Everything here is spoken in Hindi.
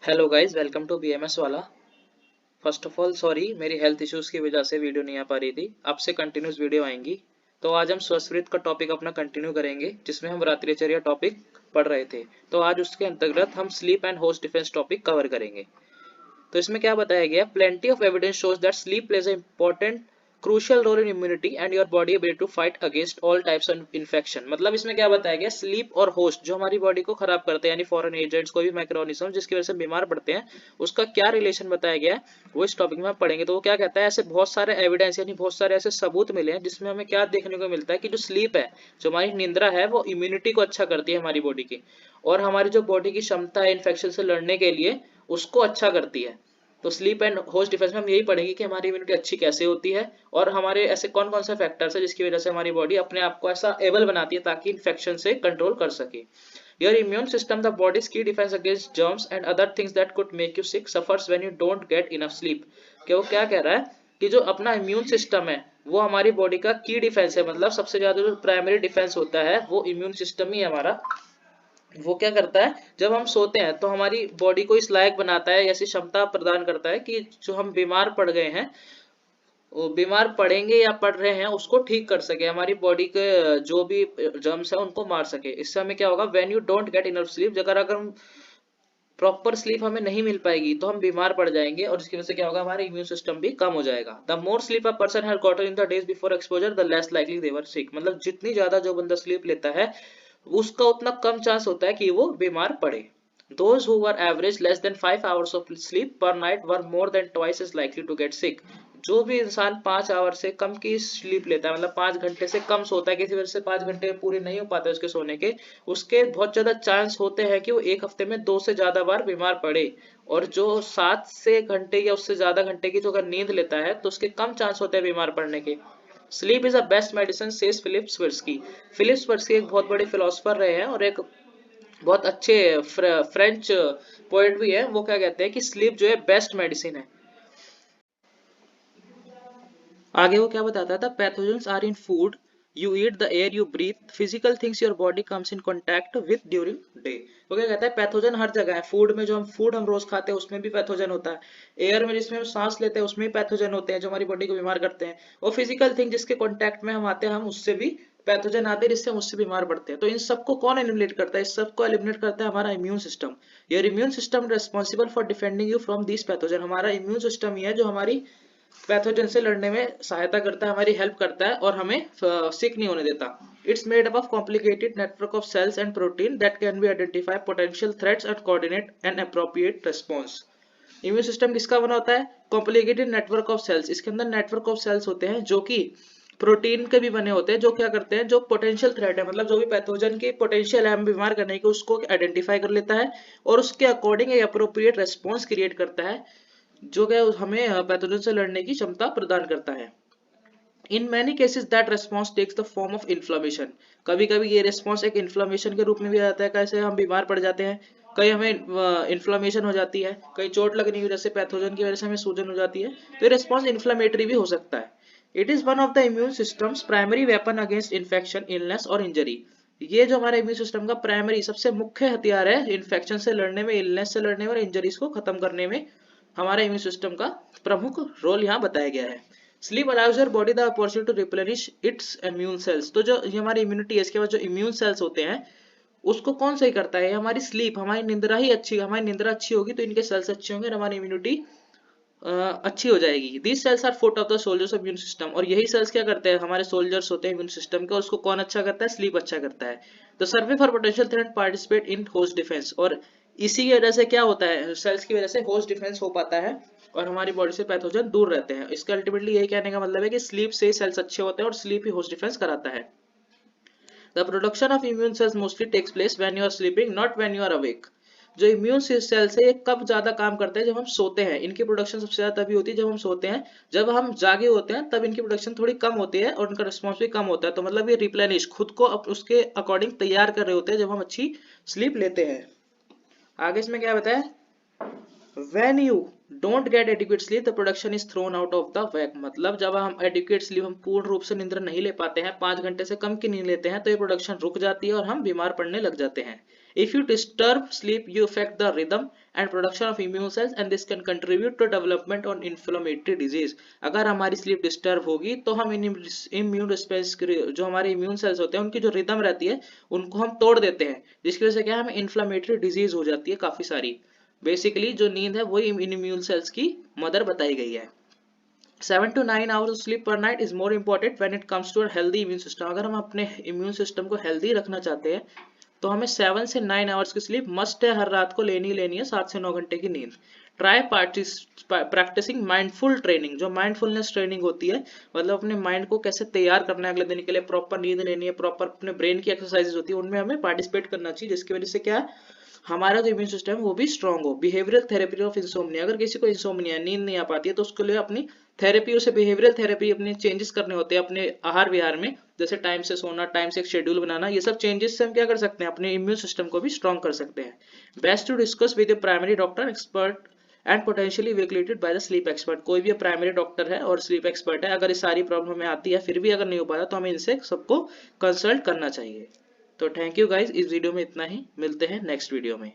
Hello guys, welcome to B M S वाला। फर्स्ट ऑफ ऑल सॉरी, मेरी हेल्थ इश्यूज की वजह से वीडियो नहीं आ पा रही थी। अब से कंटिन्यूस वीडियो आएंगी। तो आज हम स्वस्वृत का टॉपिक अपना कंटिन्यू करेंगे, जिसमें हम रात्रिचर्या टॉपिक पढ़ रहे थे। तो आज उसके अंतर्गत हम sleep and host defence topic cover करेंगे। तो इसमें क्या बताया गया, plenty of evidence shows that sleep plays a important crucial role in immunity and your body ability to fight against all types of infection. मतलब इसमें क्या बताया गया, स्लीप और होस्ट जो हमारी बॉडी को खराब करते हैं, यानी फॉरेन एजेंट्स, कोई भी माइक्रो ऑर्गेनिज्म जिसकी वजह से बीमार पड़ते हैं, उसका क्या रिलेशन बताया गया है, वो इस टॉपिक में हम पढ़ेंगे। तो वो क्या कहता है, ऐसे बहुत सारे एविडेंस यानी बहुत सारे ऐसे सबूत मिले हैं जिसमें हमें क्या देखने को मिलता है कि जो स्लीप है, जो हमारी निंद्रा है, वो इम्यूनिटी को अच्छा करती है हमारी बॉडी की, और हमारी जो बॉडी की क्षमता है इन्फेक्शन से लड़ने के लिए, उसको अच्छा करती है। तो स्लीप एंड होस्ट डिफेंस में हम यही पढ़ेंगे कि हमारी इम्यूनिटी अच्छी कैसे होती है, और हमारे ऐसे कौन कौन से फैक्टर्स है जिसकी वजह से हमारी बॉडी अपने आप को ऐसा एबल बनाती है ताकि इन्फेक्शन से कंट्रोल कर सके। Your immune system, the body's की defence against germs and other things that could make you sick, suffers when you don't get enough sleep. कि वो क्या कह रहा है कि जो अपना इम्यून सिस्टम है, वो हमारी बॉडी का की डिफेंस है। मतलब सबसे ज्यादा जो प्राइमरी डिफेंस होता है वो इम्यून सिस्टम ही हमारा। वो क्या करता है, जब हम सोते हैं तो हमारी बॉडी को इस लायक बनाता है, ऐसी क्षमता प्रदान करता है कि जो हम बीमार पड़ गए हैं, वो बीमार पड़ेंगे या पड़ रहे हैं, उसको ठीक कर सके, हमारी बॉडी के जो भी जर्म्स है उनको मार सके। इससे हमें क्या होगा, when you don't get enough sleep, अगर अगर हम प्रॉपर स्लीप हमें नहीं मिल पाएगी तो हम बीमार पड़ जाएंगे, और इसकी वजह से क्या होगा, हमारा इम्यून सिस्टम भी कम हो जाएगा। The more sleep a person has gotten in the days before exposure, the less likely they were sick. मतलब जितनी ज्यादा जो बंदा स्लीप लेता है, उसका उतना कम चांस होता है कि वो बीमार पड़े। Those who were average less than 5 hours of sleep per night were more than twice as likely to get sick. जो भी इंसान 5 आवर से कम की स्लीप लेता है, मतलब 5 घंटे से कम सोता है, किसी वजह से 5 घंटे पूरे नहीं हो पाते उसके सोने के, उसके बहुत ज्यादा चांस होते हैं कि वो एक हफ्ते में 2 से ज्यादा बार बीमार पड़े। और जो 7 से घंटे या उससे ज्यादा घंटे की जो अगर नींद लेता है, तो उसके कम चांस होते हैं बीमार पड़ने के। Sleep is a best medicine says Phillips Werskey. Phillips Werskey एक बहुत बड़े फिलोसफर रहे हैं और एक बहुत अच्छे फ्रेंच पोएट भी है। वो क्या कहते हैं कि स्लीप जो है बेस्ट मेडिसिन है। आगे वो क्या बताता था, pathogens are in food you eat, the air you breathe, physical things your body comes in contact with during day. वो क्या कहता है, पैथोजन हर जगह है। फूड में, जो हम फूड हम रोज खाते हैं उसमें भी पैथोजन होता है। एयर में जिसमें हम सांस लेते हैं उसमें भी पैथोजन होते हैं जो हमारी बॉडी को बीमार करते हैं। और फिजिकल थिंग जिसके कांटेक्ट में हम आते हैं, हम उससे भी पैथोजन आते हैं जिससे हम उससे बीमार पड़ते हैं। तो इन सबको कौन एलिमिनेट करता है, इस सबको एलिमिनेट करता है हमारा immune system. Your immune system responsible for defending you from this pathogen. हमारा इम्यून सिस्टम ही है जो हमारी पैथोजन से लड़ने में सहायता करता है, हमारी हेल्प करता है और हमें सिक नहीं होने देता। It's made up of complicated network of cells and protein that can be identify potential threats and coordinate an appropriate response. Immune system किसका बना होता है, कॉम्प्लिकेटेड नेटवर्क ऑफ सेल्स। इसके अंदर नेटवर्क ऑफ सेल्स होते हैं जो कि प्रोटीन के भी बने होते हैं, जो क्या करते हैं, जो पोटेंशियल थ्रेट है, मतलब जो भी पैथोजन की पोटेंशियल है हम बीमार करने की, उसको आइडेंटिफाई कर लेता है और उसके अकॉर्डिंग अप्रोप्रिएट रेस्पॉन्स क्रिएट करता है, जो क्या हमें पैथोजन से लड़ने की क्षमता प्रदान करता है। In many cases that response takes the form of inflammation. कभी कभी ये रेस्पॉन्स एक इन्फ्लामेशन के रूप में भी आता है, कैसे हम बीमार पड़ जाते हैं, कहीं हमें इन्फ्लामेशन हो जाती है, कहीं चोट लगने की वजह से, पैथोजन की वजह से हमें सूजन हो जाती है, तो ये रेस्पॉन्स इन्फ्लामेटरी भी हो सकता है। It is one of the immune systems primary weapon against infection, illness और इंजरी। ये जो हमारे इम्यून सिस्टम का प्राइमरी सबसे मुख्य हथियार है इन्फेक्शन से लड़ने में, इलनेस से लड़ने में और इंजरीज को खत्म करने में, हमारे इम्यून सिस्टम का प्रमुख रोल यहाँ बताया गया है। Sleep allows your body the opportunity to replenish its immune cells. तो जो ये हमारी इम्यूनिटी है, इसके बाद जो इम्यून सेल्स होते हैं, उसको कौन सही करता है, हमारी स्लीप, हमारी निंद्रा ही अच्छी, हमारी निंद्रा अच्छी होगी तो इनके सेल्स अच्छे होंगे और हमारी इम्यूनिटी अच्छी हो जाएगी। These cells are foot of the soldiers of immune system. और यही सेल्स क्या करते हैं, हमारे सोल्जर्स होते हैं इम्यून सिस्टम के, और उसको कौन अच्छा करता है, स्लीप अच्छा करता है। The survey for potential threat participate in host defence. और इसी की वजह से क्या होता है, सेल्स की वजह से होस्ट डिफेंस हो पाता है और हमारी बॉडी से पैथोजन दूर रहते हैं। इसका अल्टीमेटली यही कहने का मतलब है कि स्लीप से सेल्स अच्छे होते हैं और स्लीप ही होस्ट डिफेंस कराता है। The production of immune cells mostly takes place when you are sleeping, not when you are awake. जो इम्यून सेल्स है ये कब ज्यादा काम करते हैं, जब हम सोते हैं। इनकी प्रोडक्शन सबसे ज्यादा तभी होती है जब हम सोते हैं। जब हम जागे होते हैं तब इनकी प्रोडक्शन थोड़ी कम होती है और उनका रिस्पॉन्स भी कम होता है। तो मतलब ये रिप्लेनिश, खुद को उसके अकॉर्डिंग तैयार कर रहे होते हैं जब हम अच्छी स्लीप लेते हैं। आगे इसमें क्या बताया, When you don't get adequate sleep, the production is thrown out of the whack. मतलब जब हम adequate sleep, हम पूर्ण रूप से निद्रा नहीं ले पाते हैं, 5 घंटे से कम की नींद लेते हैं, तो ये प्रोडक्शन रुक जाती है और हम बीमार पड़ने लग जाते हैं. If you disturb sleep, you affect the rhythm and production of immune cells, and this can contribute to development on inflammatory disease. अगर हमारी sleep disturb होगी तो हम immune response, जो हमारे immune cells होते हैं उनकी जो rhythm रहती है उनको हम तोड़ देते हैं, जिसकी वजह से क्या है, हमें inflammatory disease हो जाती है काफी सारी. बेसिकली जो नींद है वही इम्यून सेल्स की मदर बताई गई है. 7 to 9 hours of sleep per night is more important when it comes to a healthy immune system. अगर हम अपने इम्यून सिस्टम को हेल्दी रखना चाहते हैं तो हमें 7 से 9 आवर्स की स्लीप मस्ट है, हर रात को लेनी है 7 से 9 घंटे की नींद. Try practising mindful training. जो माइंडफुलनेस ट्रेनिंग होती है, मतलब अपने माइंड को कैसे तैयार करना है अगले दिन के लिए, प्रॉपर नींद लेनी है, प्रॉपर अपने ब्रेन की एक्सरसाइजेज होती है, उनमें हमें पार्टिसिपेट करना चाहिए, जिसकी वजह से क्या है, हमारा जो इम्यून सिस्टम है वो भी स्ट्रांग हो. Behavioural therapy of insomnia. अगर किसी को इंसोम्निया, नींद नहीं आ पाती है, तो उसके लिए अपनी थेरेपी, उसे बिहेवियरल थेरेपी, अपने चेंजेस करने होते हैं अपने आहार विहार में, जैसे टाइम से सोना, टाइम से एक शेड्यूल बनाना. ये सब चेंजेस से हम क्या कर सकते हैं, अपने इम्यून सिस्टम को भी स्ट्रांग कर सकते हैं. Best to discuss with a primary doctor, expert and potentially evaluated by the sleep expert. कोई भी प्राइमरी डॉक्टर है और स्लीप एक्सपर्ट है, अगर ये सारी प्रॉब्लम हमें आती है फिर भी अगर नहीं हो पाता तो हमें इनसे सबको कंसल्ट करना चाहिए. तो थैंक यू गाइज, इस वीडियो में इतना ही, मिलते हैं नेक्स्ट वीडियो में.